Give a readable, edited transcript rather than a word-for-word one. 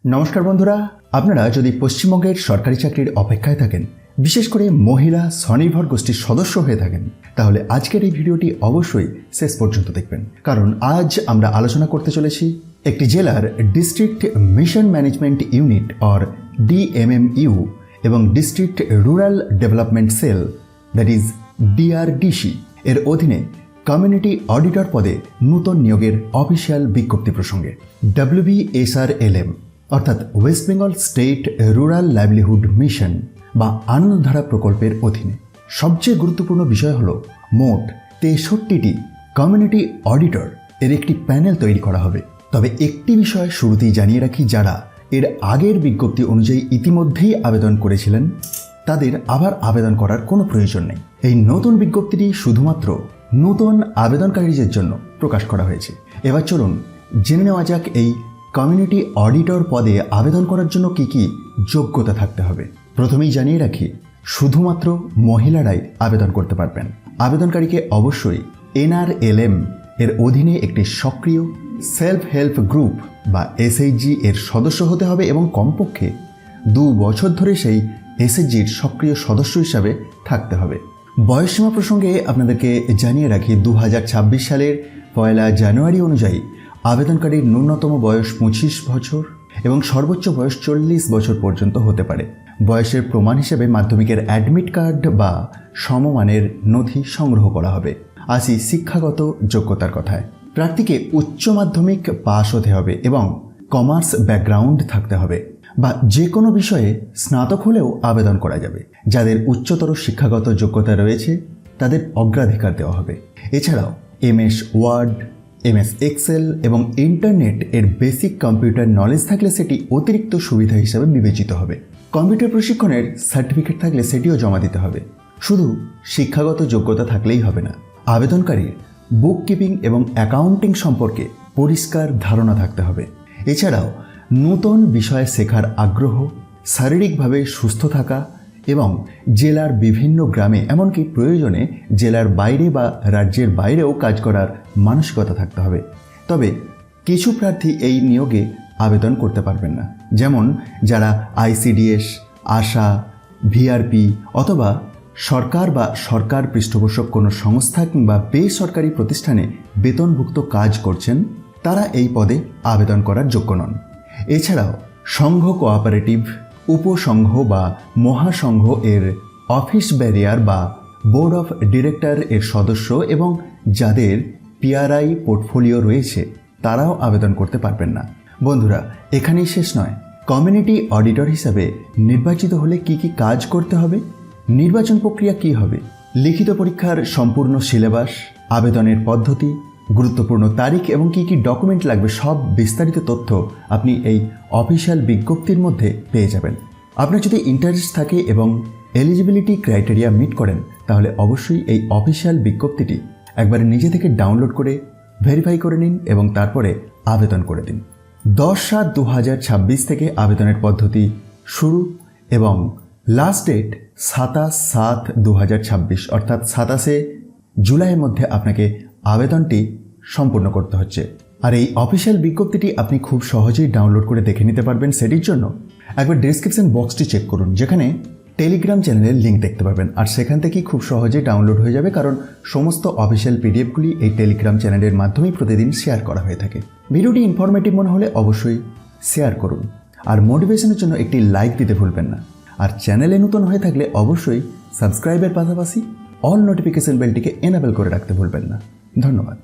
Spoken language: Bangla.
নমস্কার বন্ধুরা, আপনারা যদি পশ্চিমবঙ্গের সরকারি চাকরির অপেক্ষায় থাকেন, বিশেষ করে মহিলা স্বনির্ভর গোষ্ঠীর সদস্য হয়ে থাকেন, তাহলে আজকের এই ভিডিওটি অবশ্যই শেষ পর্যন্ত দেখবেন। কারণ আজ আমরা আলোচনা করতে চলেছি একটি জেলার district mission management unit or DMMU এবং district rural development sell that is DRDC এর অধীনে কমিউনিটি অডিটর পদে নূতন নিয়োগের অফিসিয়াল বিজ্ঞপ্তি প্রসঙ্গে। WBSRLM অর্থাৎ West Bengal state rural livelihood mission বা আনন্দধারা প্রকল্পের অধীনে সবচেয়ে গুরুত্বপূর্ণ বিষয় হল মোট 63টি কমিউনিটি অডিটর এর একটি প্যানেল তৈরি করা হবে। তবে একটি বিষয় শুরুতেই জানিয়ে রাখি, যারা এর আগের বিজ্ঞপ্তি অনুযায়ী ইতিমধ্যেই আবেদন করেছিলেন তাদের আবার আবেদন করার কোনো প্রয়োজন নেই। এই নতুন বিজ্ঞপ্তিটি শুধুমাত্র নতুন আবেদনকারীদের জন্য প্রকাশ করা হয়েছে। এবার চলুন জেনে নেওয়া যাক এই কমিউনিটি অডিটর পদে আবেদন করার জন্য কি কি যোগ্যতা থাকতে হবে। প্রথমেই জানিয়ে রাখি, শুধুমাত্র মহিলারাই আবেদন করতে পারবেন। আবেদনকারীকে অবশ্যই NRLM এর অধীনে একটি সক্রিয় সেলফ হেল্প গ্রুপ বা SHG এর সদস্য হতে হবে এবং কমপক্ষে 2 বছর ধরে সেই SHGর সক্রিয় সদস্য হিসাবে থাকতে হবে। বয়সসীমা প্রসঙ্গে আপনাদেরকে জানিয়ে রাখি, 2026 সালের 1 জানুয়ারি অনুযায়ী আবেদনকারীর ন্যূনতম বয়স 25 বছর এবং সর্বোচ্চ বয়স 40 বছর পর্যন্ত হতে পারে। বয়সের প্রমাণ হিসেবে মাধ্যমিকের অ্যাডমিট কার্ড বা সমমানের নথি সংগ্রহ করা হবে। আসি শিক্ষাগত যোগ্যতার কথায়। প্রার্থীকে উচ্চ মাধ্যমিক পাস হতে হবে এবং কমার্স ব্যাকগ্রাউন্ড থাকতে হবে বা যে কোনো বিষয়ে স্নাতক হলেও আবেদন করা যাবে। যাদের উচ্চতর শিক্ষাগত যোগ্যতা রয়েছে তাদের অগ্রাধিকার দেওয়া হবে। এছাড়াও MS ওয়ার্ড, MS এক্সেল এবং ইন্টারনেট এর বেসিক কম্পিউটার নলেজ থাকলে সেটি অতিরিক্ত সুবিধা হিসাবে বিবেচিত হবে। কম্পিউটার প্রশিক্ষণের সার্টিফিকেট থাকলে সেটিও জমা দিতে হবে। শুধু শিক্ষাগত যোগ্যতা থাকলেই হবে না, আবেদনকারীর বুক কিপিং এবং অ্যাকাউন্টিং সম্পর্কে পরিষ্কার ধারণা থাকতে হবে। এছাড়াও নতুন বিষয় শেখার আগ্রহ, শারীরিকভাবে সুস্থ থাকা এবং জেলার বিভিন্ন গ্রামে এমনকি প্রয়োজনে জেলার বাইরে বা রাজ্যের বাইরেও কাজ করার মানসিকতা থাকতে হবে। তবে কিছু প্রার্থী এই নিয়োগে আবেদন করতে পারবেন না, যেমন যারা ICDS, আশা, VRP অথবা সরকার বা সরকার পৃষ্ঠপোষক কোনো সংস্থা কিংবা বেসরকারি প্রতিষ্ঠানে বেতনভুক্ত কাজ করছেন, তারা এই পদে আবেদন করার যোগ্য নন। এছাড়াও সংঘ, কোঅপারেটিভ, উপসংঘ বা মহাসংঘ এর অফিস ব্যারিয়ার বা বোর্ড অফ ডিরেক্টর এর সদস্য এবং যাদের PRI পোর্টফোলিও রয়েছে তারাও আবেদন করতে পারবেন না। বন্ধুরা, এখানেই শেষ নয়। কমিউনিটি অডিটর হিসাবে নির্বাচিত হলে কি কি কাজ করতে হবে, নির্বাচন প্রক্রিয়া কি হবে, লিখিত পরীক্ষার সম্পূর্ণ সিলেবাস, আবেদনের পদ্ধতি, গুরুত্বপূর্ণ তারিখ এবং কি কি ডকুমেন্ট লাগবে, সব বিস্তারিত তথ্য আপনি এই অফিসিয়াল বিজ্ঞপ্তির মধ্যে পেয়ে যাবেন। আপনার যদি ইন্টারেস্ট থাকে এবং এলিজিবিলিটি ক্রাইটেরিয়া মিট করেন, তাহলে অবশ্যই এই অফিসিয়াল বিজ্ঞপ্তিটি একবার নিজে থেকে ডাউনলোড করে ভেরিফাই করে নিন এবং তারপরে আবেদন করে দিন। 10/7/2026 থেকে আবেদনের পদ্ধতি শুরু এবং লাস্ট ডেট 27/7/2026 অর্থাৎ 27শে জুলাইয়ের মধ্যে আপনাকে আবেদনটি সম্পূর্ণ করতে হচ্ছে। আর এই অফিসিয়াল বিজ্ঞপ্তিটি আপনি খুব সহজেই ডাউনলোড করে দেখে নিতে পারবেন। সেটির জন্য একবার ডেসক্রিপশন বক্সটি চেক করুন, যেখানে টেলিগ্রাম চ্যানেলের লিঙ্ক দেখতে পাবেন। আর সেখান থেকেই খুব সহজেই ডাউনলোড হয়ে যাবে, কারণ সমস্ত অফিসিয়াল PDFগুলি এই টেলিগ্রাম চ্যানেলের মাধ্যমেই প্রতিদিন শেয়ার করা হয়ে থাকে। ভিডিওটি ইনফরমেটিভ মনে হলে অবশ্যই শেয়ার করুন আর মোটিভেশনের জন্য একটি লাইক দিতে ভুলবেন না। আর চ্যানেলে নতুন হয়ে থাকলে অবশ্যই সাবস্ক্রাইবের পাশাপাশি অল নোটিফিকেশন বেলটিকে এনেবল করে রাখতে ভুলবেন না। ধন্যবাদ।